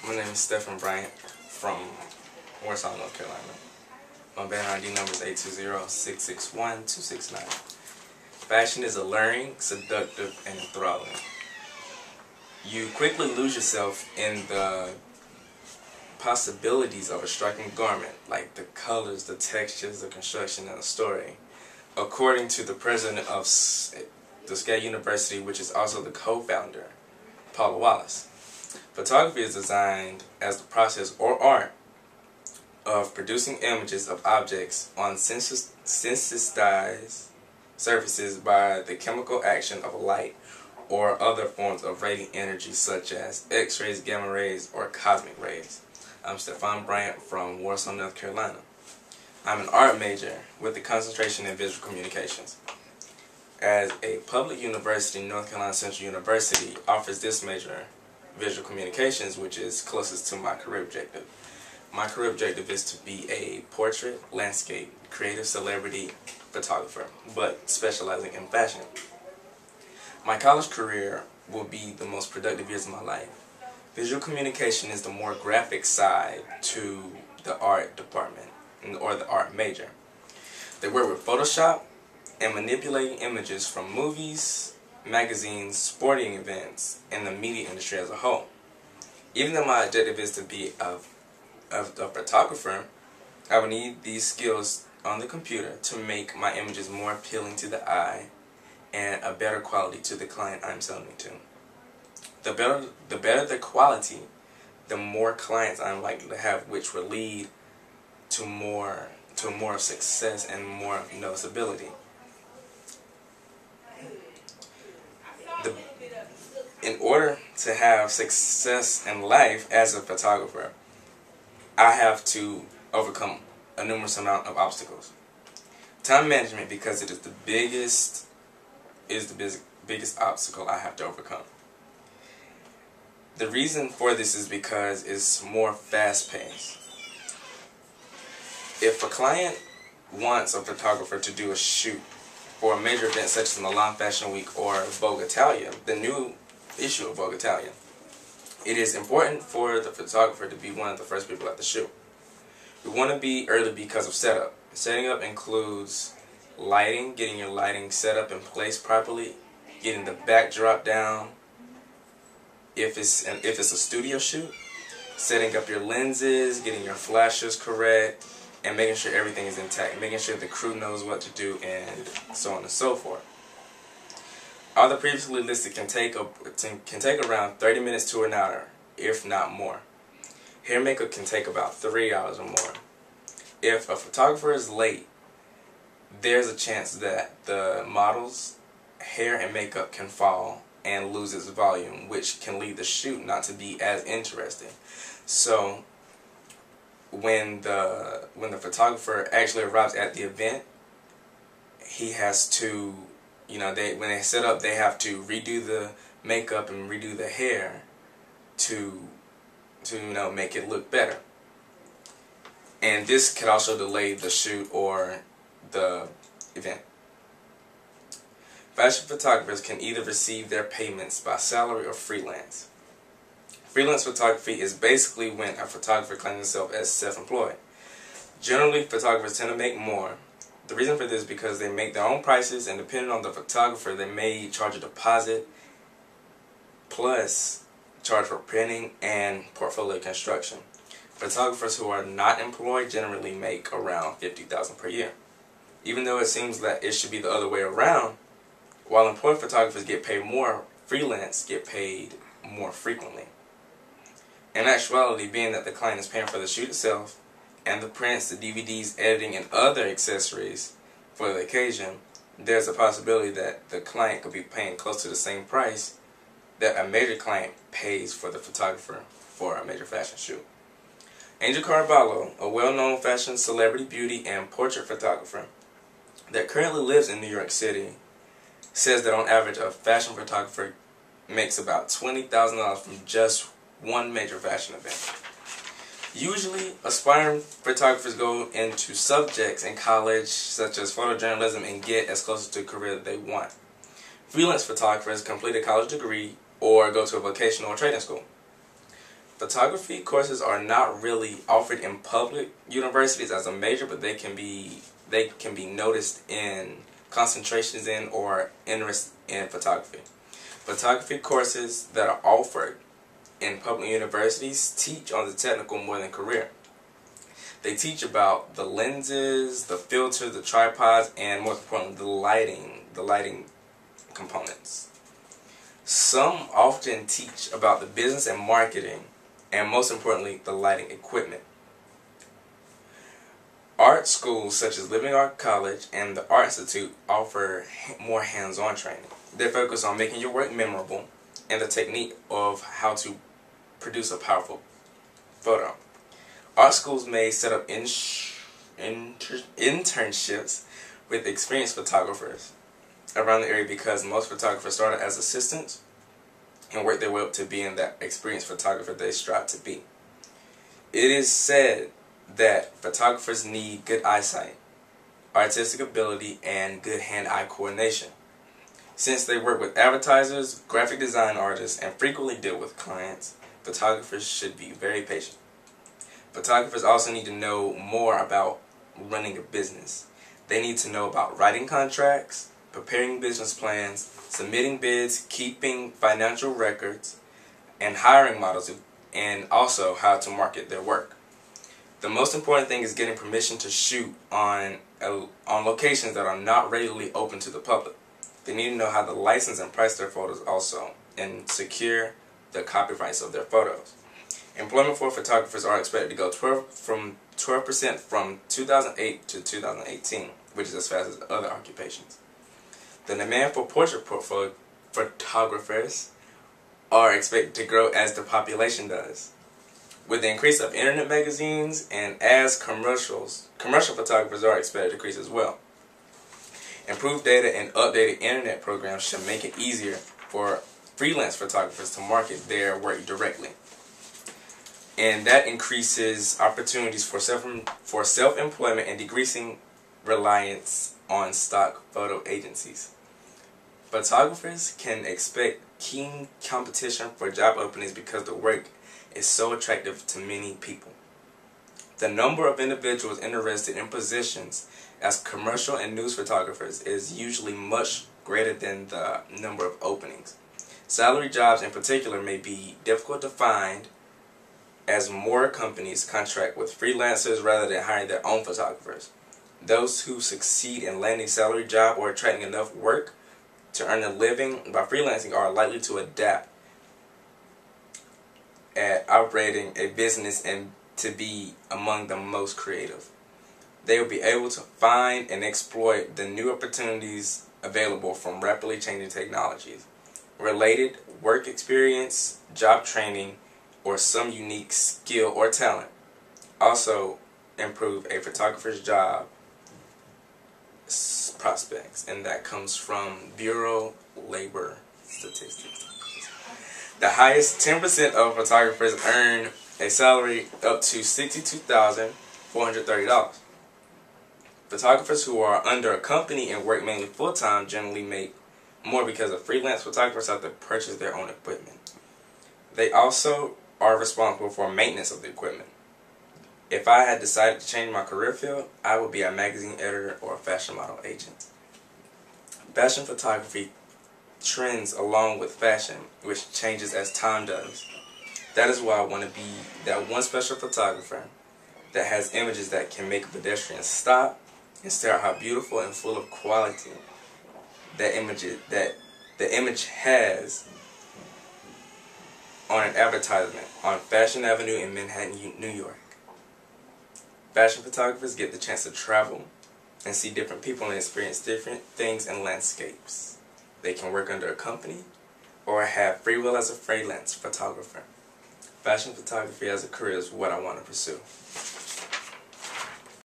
My name is Stephan Brian from Warsaw, North Carolina. My band ID number is 820-661-269. Fashion is alluring, seductive, and enthralling. You quickly lose yourself in the possibilities of a striking garment, like the colors, the textures, the construction, and the story. According to the president of Tuskegee University, which is also the co-founder, Paula Wallace, photography is designed as the process or art of producing images of objects on sensitized surfaces by the chemical action of light or other forms of radiant energy such as X-rays, gamma rays, or cosmic rays. I'm Stephan Brian from Warsaw, North Carolina. I'm an art major with a concentration in visual communications. As a public university, North Carolina Central University offers this major, visual communications, which is closest to my career objective. My career objective is to be a portrait, landscape, creative celebrity photographer, but specializing in fashion. My college career will be the most productive years of my life. Visual communication is the more graphic side to the art department, or the art major. They work with Photoshop and manipulating images from movies, magazines, sporting events, and the media industry as a whole. Even though my objective is to be a photographer, I will need these skills on the computer to make my images more appealing to the eye and a better quality to the client I'm selling it to. The better the quality, the more clients I'm likely to have, which will lead to more success and more noticeability. In order to have success in life as a photographer, I have to overcome a numerous amount of obstacles. Time management, because it is the biggest obstacle I have to overcome. The reason for this is because it's more fast-paced. If a client wants a photographer to do a shoot for a major event such as Milan Fashion Week or Vogue Italia, the new issue of Vogue Italia, it is important for the photographer to be one of the first people at the shoot. We want to be early because of setup. Setting up includes lighting, getting your lighting set up in place properly, getting the backdrop down. If it's a studio shoot, setting up your lenses, getting your flashes correct, and making sure everything is intact, making sure the crew knows what to do, and so on and so forth. All the previously listed can take around 30 minutes to an hour, if not more. Hair makeup can take about 3 hours or more. If a photographer is late, there's a chance that the model's hair and makeup can fall and lose its volume, which can lead the shoot not to be as interesting. So when the photographer actually arrives at the event, he has to, when they set up, they have to redo the makeup and redo the hair to make it look better. And this could also delay the shoot or the event. Fashion photographers can either receive their payments by salary or freelance. Freelance photography is basically when a photographer claims himself as self-employed. Generally, photographers tend to make more. The reason for this is because they make their own prices, and depending on the photographer, they may charge a deposit plus charge for printing and portfolio construction. Photographers who are not employed generally make around $50,000 per year. Even though it seems that it should be the other way around, while employed photographers get paid more, freelance get paid more frequently. In actuality, being that the client is paying for the shoot itself and the prints, the DVDs, editing, and other accessories for the occasion, there's a possibility that the client could be paying close to the same price that a major client pays for the photographer for a major fashion shoot. Angel Caraballo, a well-known fashion celebrity beauty and portrait photographer that currently lives in New York City, says that on average a fashion photographer makes about $20,000 from just one major fashion event. Usually, aspiring photographers go into subjects in college such as photojournalism and get as close to a career that they want. Freelance photographers complete a college degree or go to a vocational or training school. Photography courses are not really offered in public universities as a major, but they can be noticed in concentrations in or interest in photography. Photography courses that are offered in public universities teach on the technical more than career. They teach about the lenses, the filter, the tripods, and most importantly, the lighting components. Some often teach about the business and marketing, and most importantly, the lighting equipment. Art schools such as Living Art College and the Art Institute offer more hands-on training. They focus on making your work memorable and the technique of how to produce a powerful photo. Art schools may set up internships with experienced photographers around the area because most photographers started as assistants and work their way up to being that experienced photographer they strive to be. It is said that photographers need good eyesight, artistic ability, and good hand-eye coordination. Since they work with advertisers, graphic design artists, and frequently deal with clients, photographers should be very patient. Photographers also need to know more about running a business. They need to know about writing contracts, preparing business plans, submitting bids, keeping financial records, and hiring models, and also how to market their work. The most important thing is getting permission to shoot on locations that are not readily open to the public. They need to know how to license and price their photos also, and secure the copyrights of their photos. Employment for photographers are expected to go 12% from 2008 to 2018, which is as fast as other occupations. The demand for portrait photographers are expected to grow as the population does. With the increase of internet magazines and as commercial photographers are expected to increase as well. Improved data and updated internet programs should make it easier for freelance photographers to market their work directly. And that increases opportunities for self-employment and decreasing reliance on stock photo agencies. Photographers can expect keen competition for job openings because the work is so attractive to many people. The number of individuals interested in positions as commercial and news photographers is usually much greater than the number of openings. Salary jobs in particular may be difficult to find as more companies contract with freelancers rather than hiring their own photographers. Those who succeed in landing a salary job or attracting enough work to earn a living by freelancing are likely to adapt at operating a business and to be among the most creative. They will be able to find and exploit the new opportunities available from rapidly changing technologies. Related work experience, job training, or some unique skill or talent also improve a photographer's job prospects, and that comes from Bureau Labor Statistics. The highest 10% of photographers earn a salary up to $62,430. Photographers who are under a company and work mainly full-time generally make more because of freelance photographers have to purchase their own equipment. They also are responsible for maintenance of the equipment. If I had decided to change my career field, I would be a magazine editor or a fashion model agent. Fashion photography trends along with fashion, which changes as time does. That is why I want to be that one special photographer that has images that can make a pedestrian stop and stare at how beautiful and full of quality that the image has on an advertisement on Fashion Avenue in Manhattan, New York. Fashion photographers get the chance to travel and see different people and experience different things and landscapes. They can work under a company or have free will as a freelance photographer. Fashion photography as a career is what I want to pursue.